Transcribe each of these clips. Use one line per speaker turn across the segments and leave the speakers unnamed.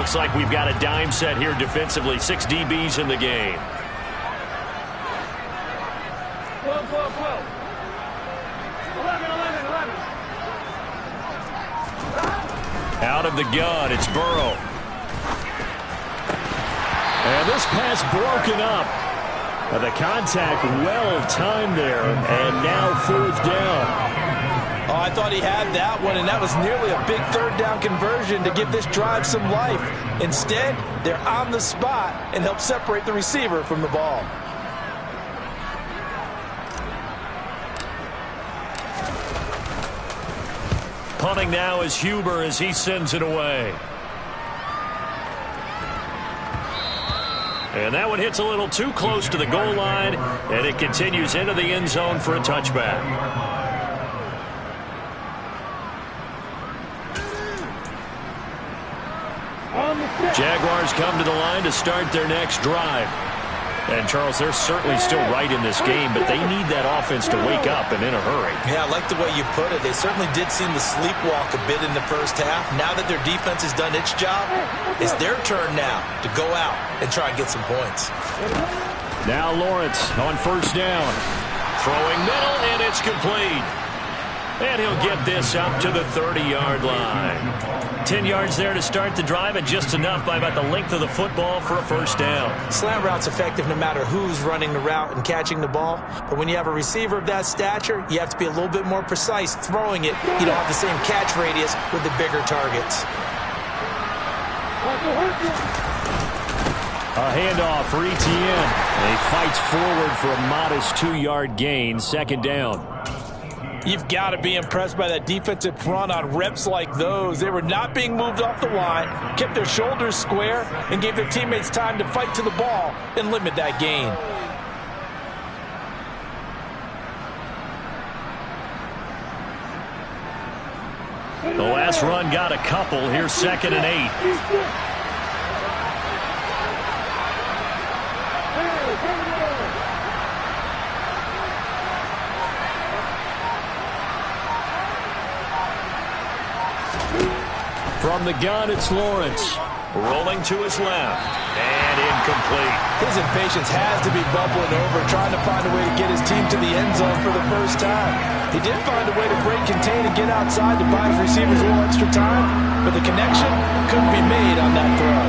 looks like we've got a dime set here defensively. 6 DBs in the game. Out of the gun, it's Burrow. And this pass broken up. The contact well-timed there, and now 4th down.
Oh, I thought he had that one, and that was nearly a big 3rd down conversion to give this drive some life. Instead, they're on the spot and help separate the receiver from the ball.
Punting now is Huber as he sends it away. And that one hits a little too close to the goal line, and it continues into the end zone for a touchback. Jaguars come to the line to start their next drive. And, Charles, they're certainly still right in this game, but they need that offense to wake up and in a hurry.
Yeah, I like the way you put it. They certainly did seem to sleepwalk a bit in the first half. Now that their defense has done its job, it's their turn now to go out and try and get some points.
Now Lawrence on 1st down. Throwing middle, and it's complete. And he'll get this up to the 30-yard line. 10 yards there to start the drive, and just enough by about the length of the football for a 1st down.
Slant route's effective no matter who's running the route and catching the ball. But when you have a receiver of that stature, you have to be a little bit more precise throwing it. You don't have the same catch radius with the bigger targets.
A handoff for Etienne. And he fights forward for a modest 2-yard gain, 2nd down.
You've got to be impressed by that defensive front on reps like those. They were not being moved off the line, kept their shoulders square, and gave their teammates time to fight to the ball and limit that gain.
The last run got a couple. Here's 2nd and 8. From the gun, it's Lawrence. Rolling to his left. And incomplete.
His impatience has to be bubbling over, trying to find a way to get his team to the end zone for the first time. He did find a way to break contain and get outside to buy his receivers a little extra time, but the connection couldn't be made on that throw.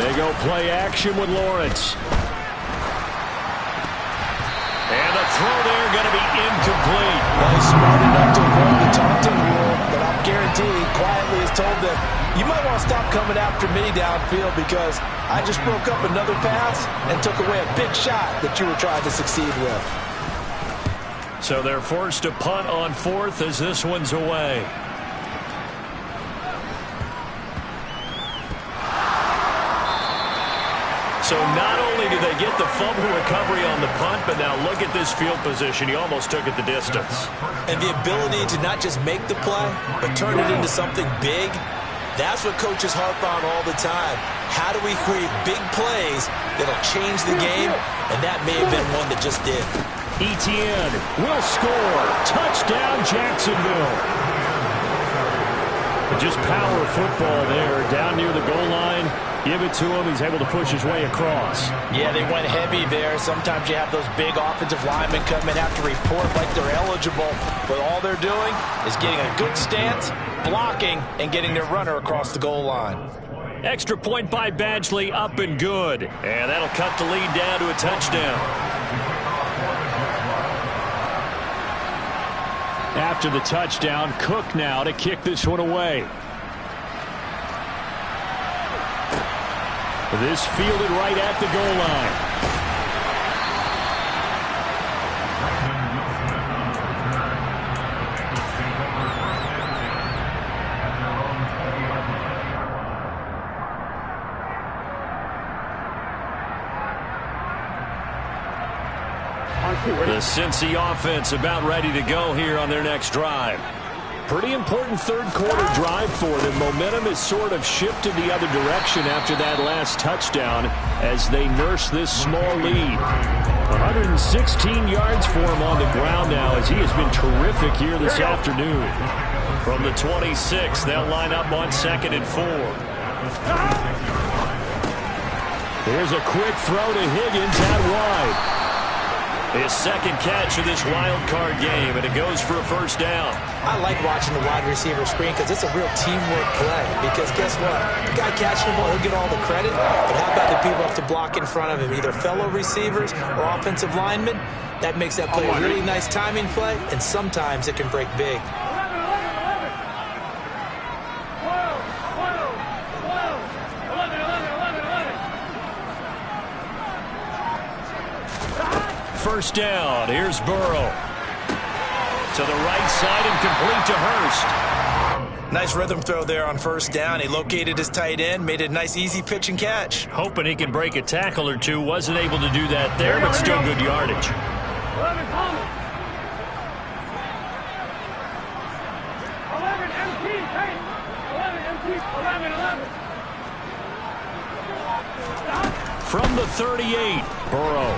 They go play action with Lawrence. And the throw there going to be incomplete.
Well, he's smart enough to avoid the taunting rule, but I'm guaranteed he quietly has told them, you might want to stop coming after me downfield because I just broke up another pass and took away a big shot that you were trying to succeed with.
So they're forced to punt on 4th as this one's away. So not only do they get the fumble recovery on the punt, but now look at this field position. He almost took it the distance.
And the ability to not just make the play, but turn it into something big, that's what coaches harp on all the time. How do we create big plays that'll change the game? And that may have been one that just did.
Etienne will score. Touchdown, Jacksonville. Just power football there, down near the goal line. Give it to him. He's able to push his way across.
Yeah, they went heavy there. Sometimes you have those big offensive linemen come and have to report like they're eligible. But all they're doing is getting a good stance, blocking, and getting their runner across the goal line.
Extra point by Badgley, up and good. And that'll cut the lead down to a touchdown. After the touchdown, Cook now to kick this one away. This fielded right at the goal line. The Cincy offense about ready to go here on their next drive. Pretty important third quarter drive for them. Momentum has sort of shifted the other direction after that last touchdown as they nurse this small lead. 116 yards for him on the ground now as he has been terrific here this afternoon. From the 26, they'll line up on 2nd and 4. Here's a quick throw to Higgins out wide. His second catch of this wild card game, and it goes for a first down.
I like watching the wide receiver screen because it's a real teamwork play. Because guess what? The guy catching the ball, he'll get all the credit. But how about the people have to block in front of him, either fellow receivers or offensive linemen? That makes that play a really nice timing play, and sometimes it can break big.
First down. Here's Burrow. To the right side and complete to Hurst.
Nice rhythm throw there on first down. He located his tight end, made a nice easy pitch and catch.
Hoping he can break a tackle or two. Wasn't able to do that there, but still good yardage. From the 38, Burrow.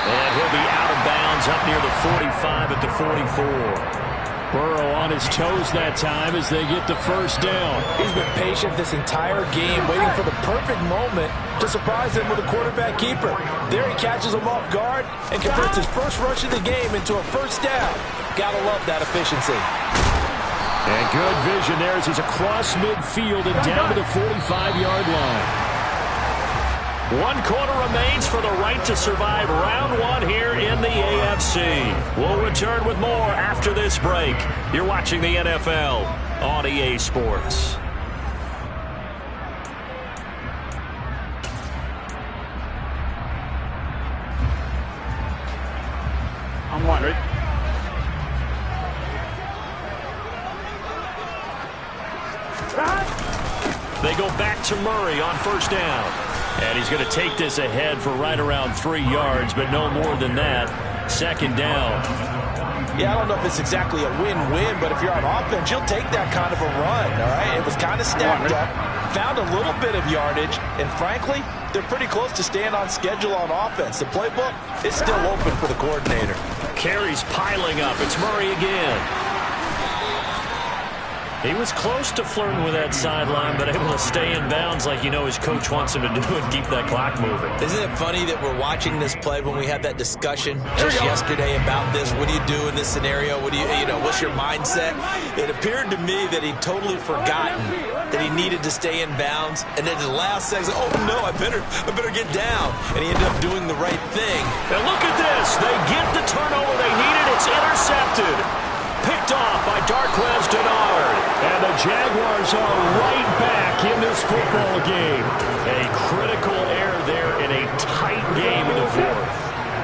And he'll be out of bounds up near the 45 at the 44. Burrow on his toes that time as they get the first down.
He's been patient this entire game, waiting for the perfect moment to surprise him with a quarterback keeper. There he catches him off guard and converts his first rush of the game into a first down. Gotta love that efficiency.
And good vision there as he's across midfield and down to the 45-yard line. 1 quarter remains for the right to survive round 1 here in the AFC. We'll return with more after this break. You're watching the NFL on EA Sports.
I'm wondering.
They go back to Murray on first down. And he's going to take this ahead for right around 3 yards, but no more than that. Second down.
Yeah, I don't know if it's exactly a win-win, but if you're on offense, you'll take that kind of a run, all right? It was kind of stacked up, found a little bit of yardage, and frankly, they're pretty close to staying on schedule on offense. The playbook is still open for the coordinator.
Carries piling up. It's Murray again. He was close to flirting with that sideline, but able to stay in bounds like you know his coach wants him to do and keep that clock moving.
Isn't it funny that we're watching this play when we had that discussion just yesterday about this? What do you do in this scenario? What do you know, what's your mindset? It appeared to me that he'd totally forgotten that he needed to stay in bounds, and then the last second, oh no, I better get down. And he ended up doing the right thing.
And look at this. They get the turnover they needed. It's intercepted. Picked off by Darquez Dennard. And the Jaguars are right back in this football game. A critical error there in a tight game in the fourth.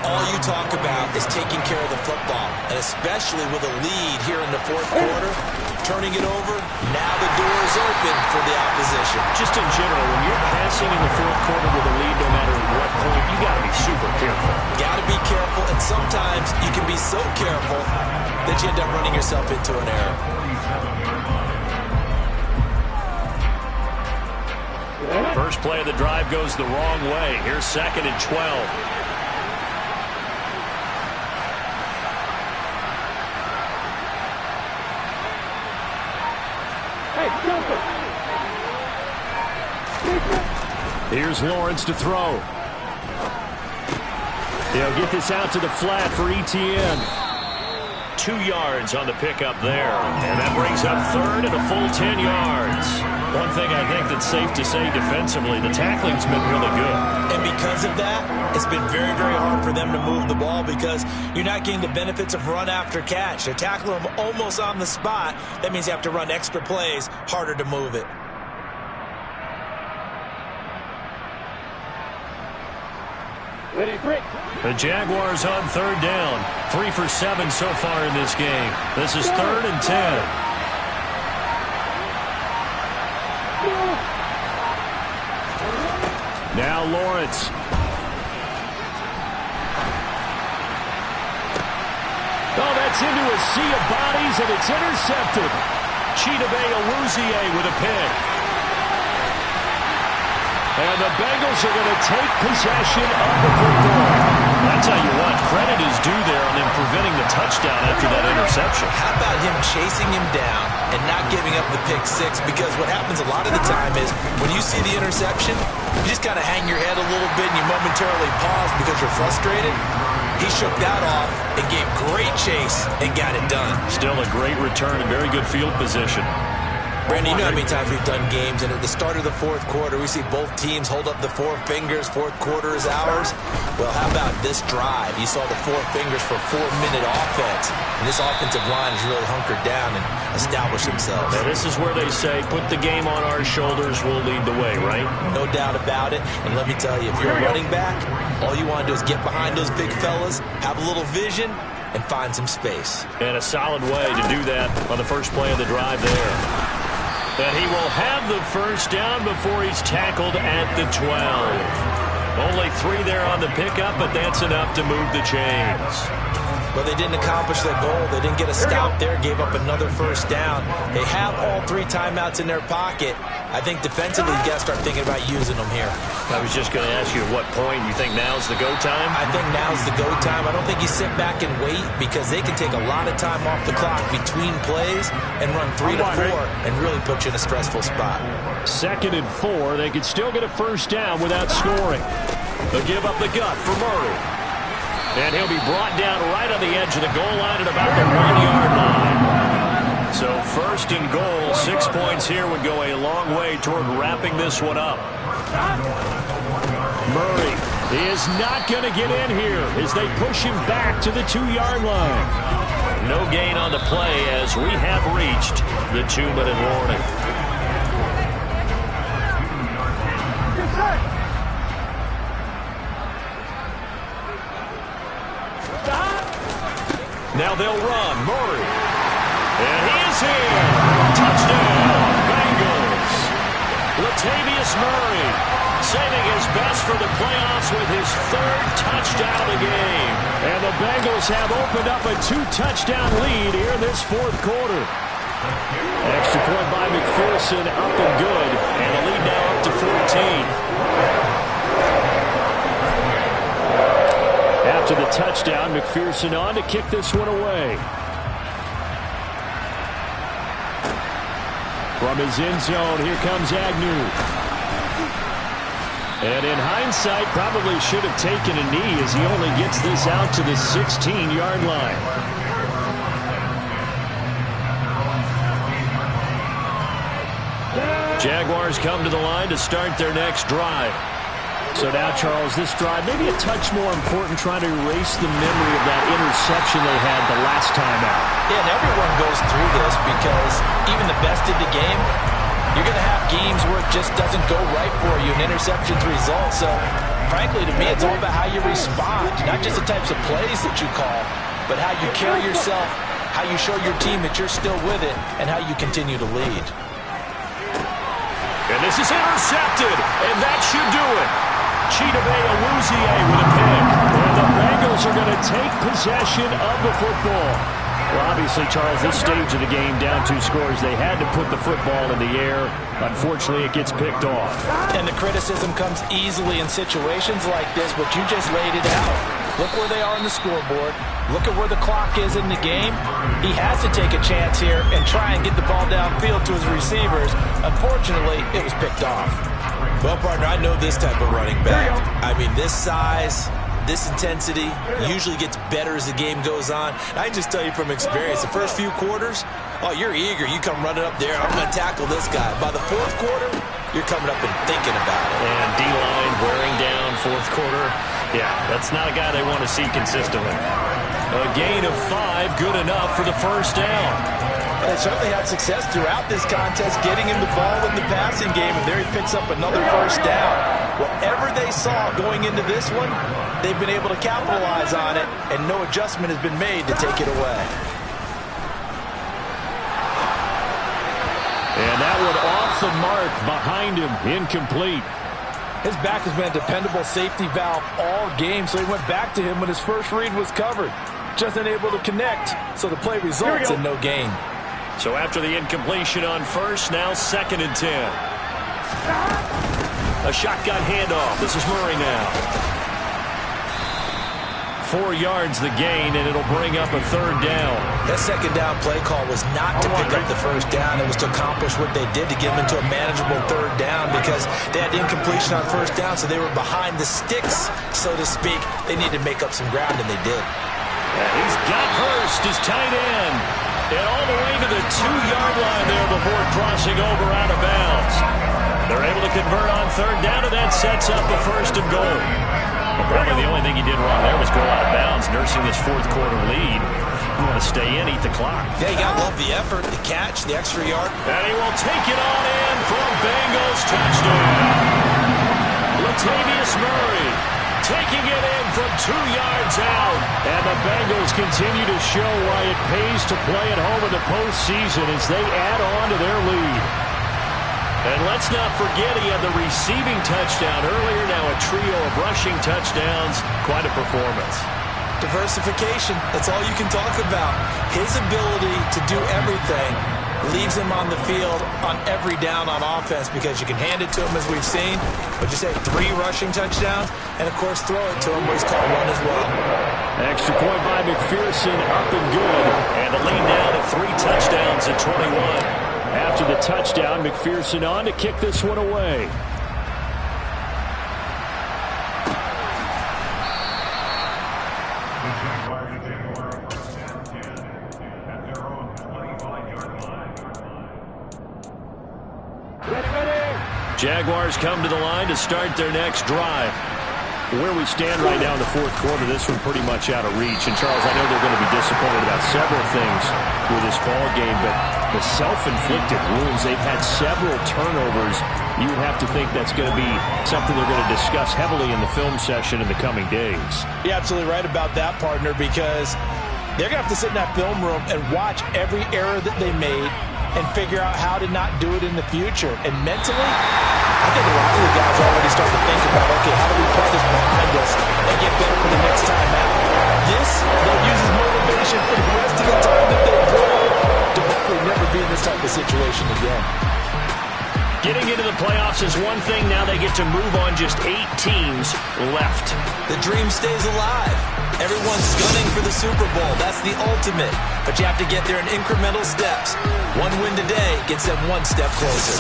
All you talk about is taking care of the football, and especially with a lead here in the fourth quarter, turning it over, now the door is open for the opposition.
Just in general, when you're passing in the fourth quarter with a lead, no matter what point, you got to be super careful.
Got to be careful, and sometimes you can be so careful that you end up running yourself into an error.
First play of the drive goes the wrong way. Here's 2nd and 12. Here's Lawrence to throw. They'll get this out to the flat for Etienne. 2 yards on the pickup there. And that brings up 3rd and a full 10 yards. One thing I think that's safe to say defensively, the tackling's been really good.
And because of that, it's been very, very hard for them to move the ball because you're not getting the benefits of run after catch. They're tackling them almost on the spot. That means you have to run extra plays, harder to move it.
The Jaguars on 3rd down. 3 for 7 so far in this game. This is 3rd and 10. Now Lawrence. Oh, that's into a sea of bodies, and it's intercepted. Chidobe Awuzie with a pick. And the Bengals are going to take possession of the football. I tell you what, credit is due there on them preventing the touchdown after that interception.
How about him chasing him down and not giving up the pick six? Because what happens a lot of the time is when you see the interception, you just kind of hang your head a little bit and you momentarily pause because you're frustrated. He shook that off and gave great chase and got it done.
Still a great return and very good field position.
Brandon, you know how many times we've done games, and at the start of the fourth quarter, we see both teams hold up the four fingers. Fourth quarter is ours. Well, how about this drive? You saw the four fingers for 4-minute offense, and this offensive line has really hunkered down and established themselves.
Now, this is where they say, put the game on our shoulders, we'll lead the way, right?
No doubt about it, and let me tell you, if you're a running back, all you want to do is get behind those big fellas, have a little vision, and find some space.
And a solid way to do that on the first play of the drive there. And he will have the first down before he's tackled at the 12. Only 3 there on the pickup, but that's enough to move the chains.
Well, they didn't accomplish their goal. They didn't get a stop there, gave up another first down. They have all 3 timeouts in their pocket. I think defensively, you got to start thinking about using them here.
I was just going to ask you at what point you think now's the go time?
I think now's the go time. I don't think you sit back and wait because they can take a lot of time off the clock between plays and run 3 to 4 and really put you in a stressful spot.
2nd and 4. They could still get a first down without scoring. They'll give up the gut for Murray. And he'll be brought down right on the edge of the goal line at about the 1-yard line. So 1st and goal, 6 points here would go a long way toward wrapping this one up. Murray is not going to get in here as they push him back to the 2-yard line. No gain on the play as we have reached the 2-minute warning. Now they'll run. Murray. And he is here. Touchdown, Bengals. Latavius Murray saving his best for the playoffs with his 3rd touchdown of the game. And the Bengals have opened up a 2-touchdown lead here in this 4th quarter. Extra point by McPherson, up and good. And the lead now up to 14. After the touchdown, McPherson on to kick this one away. From his end zone, here comes Agnew. And in hindsight, probably should have taken a knee as he only gets this out to the 16-yard line. Jaguars come to the line to start their next drive. So now, Charles, this drive maybe a touch more important, trying to erase the memory of that interception they had the last time out.
Yeah, and everyone goes through this because even the best in the game, you're going to have games where it just doesn't go right for you, and interceptions result. So, frankly, to me, it's all about how you respond, not just the types of plays that you call, but how you carry yourself, how you show your team that you're still with it, and how you continue to lead.
And this is intercepted, and that should do it. Chidobe Awuzie with a pick. And the Bengals are going to take possession of the football. Well, obviously, Charles, this stage of the game, down 2 scores, they had to put the football in the air. Unfortunately, it gets picked off.
And the criticism comes easily in situations like this, but you just laid it out. Look where they are on the scoreboard. Look at where the clock is in the game. He has to take a chance here and try and get the ball downfield to his receivers. Unfortunately, it was picked off. Well, partner, I know this type of running back. I mean, this size, this intensity usually gets better as the game goes on. I can just tell you from experience, the first few quarters, oh, you're eager. You come running up there, I'm going to tackle this guy. By the 4th quarter, you're coming up and thinking about it.
And D-line wearing down 4th quarter. Yeah, that's not a guy they want to see consistently. A gain of 5, good enough for the first down.
They certainly had success throughout this contest, getting him the ball in the passing game, and there he picks up another first down. Whatever they saw going into this one, they've been able to capitalize on it, and no adjustment has been made to take it away.
And that one off the mark behind him, incomplete.
His back has been a dependable safety valve all game, so he went back to him when his first read was covered. Just unable to connect, so the play results in no gain.
So after the incompletion on first, now 2nd and 10. A shotgun handoff. This is Murray now. 4 yards the gain, and it'll bring up a third down.
That second down play call was not to pick up the first down. It was to accomplish what they did to get them into a manageable third down because they had incompletion on first down, so they were behind the sticks, so to speak. They needed to make up some ground, and they did.
And he's got Hurst, his tight end, and all the way to the 2-yard line there before crossing over out of bounds. They're able to convert on third down, and that sets up a first and goal. Well, probably the only thing he did wrong there was go out of bounds, nursing this fourth-quarter lead. You want to stay in, eat the clock.
Yeah, you got to love the effort, the catch, the extra yard.
And he will take it on in for a Bengals touchdown. Latavius Murray taking it in from 2 yards out. And the Bengals continue to show why it pays to play at home in the postseason as they add on to their lead. And let's not forget he had the receiving touchdown earlier, now a trio of rushing touchdowns. Quite a performance.
Diversification, that's all you can talk about. His ability to do everything leaves him on the field on every down on offense because you can hand it to him as we've seen. But you say 3 rushing touchdowns, and of course throw it to him where he's caught one as well.
Extra point by McPherson, up and good. And the lead down to 3 touchdowns at 21. After the touchdown, McPherson on to kick this one away. Jaguars come to the line to start their next drive. Where we stand right now in the fourth quarter, this one pretty much out of reach. And, Charles, I know they're going to be disappointed about several things with this ball game, but the self-inflicted wounds, they've had several turnovers. You would have to think that's going to be something they're going to discuss heavily in the film session in the coming days.
You're absolutely right about that, partner, because they're going to have to sit in that film room and watch every error that they made and figure out how to not do it in the future. And mentally, I think a lot of the guys already start to think about, okay, how do we put this behind us and get better for the next time out? This, they'll use as motivation for the rest of the time that they play to hopefully never be in this type of situation again.
Getting into the playoffs is one thing. Now they get to move on just 8 teams left.
The dream stays alive. Everyone's gunning for the Super Bowl. That's the ultimate. But you have to get there in incremental steps. One win today gets them one step closer.